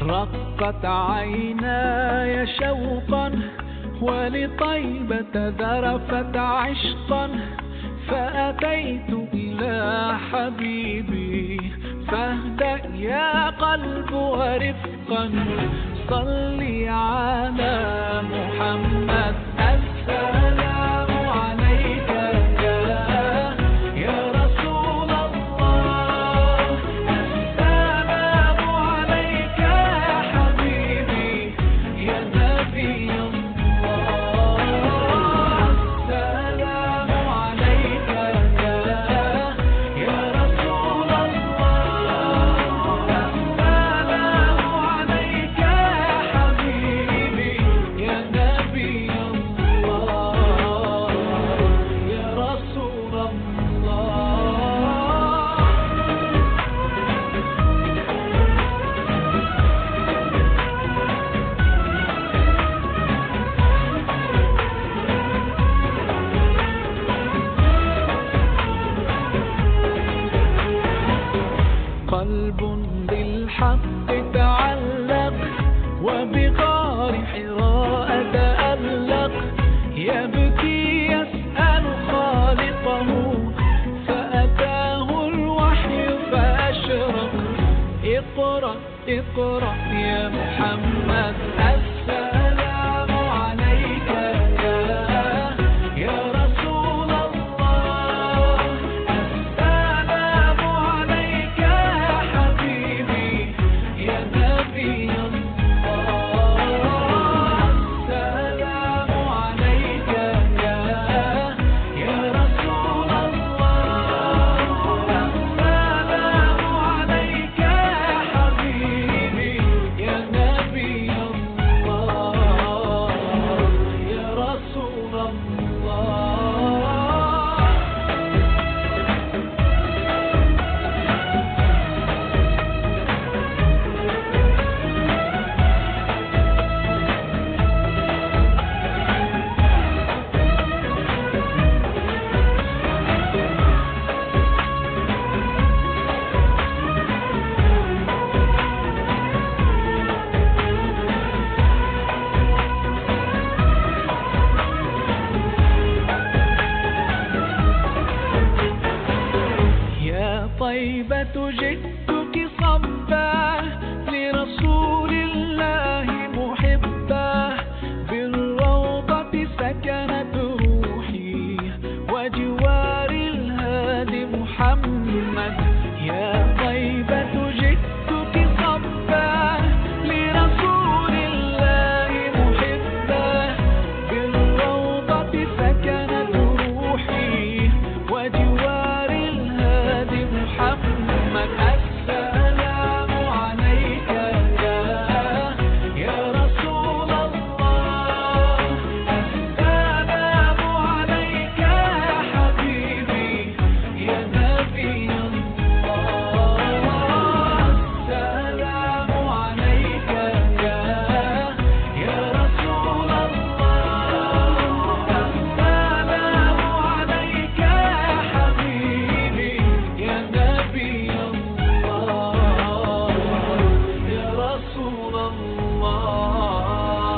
رقت عيناي شوقا ولطيبة ذرفت عشقا، فأتيت إلى حبيبي فاهدأ يا قلب ورفقا. صلي على محمد السلام عليك يا رسول الله، السلام عليك يا حبيبي يا نبي الله، السلام عليك يا رسول الله، السلام عليك يا حبيبي يا نبي الله يا رسول الله. قلب بالحق تعلق وبغار حراء تألق، يبكي يسأل خالقه فأتاه الوحي فأشرق. اقرأ اقرأ يا محمد السلام عليك يا رسول الله، السلام عليك يا حبيبي يا نبي الله، السلام عليك يا رسول الله، السلام عليك يا حبيبي يا نبي الله يا رسول الله. يا طيبة جئتك صبا لرسول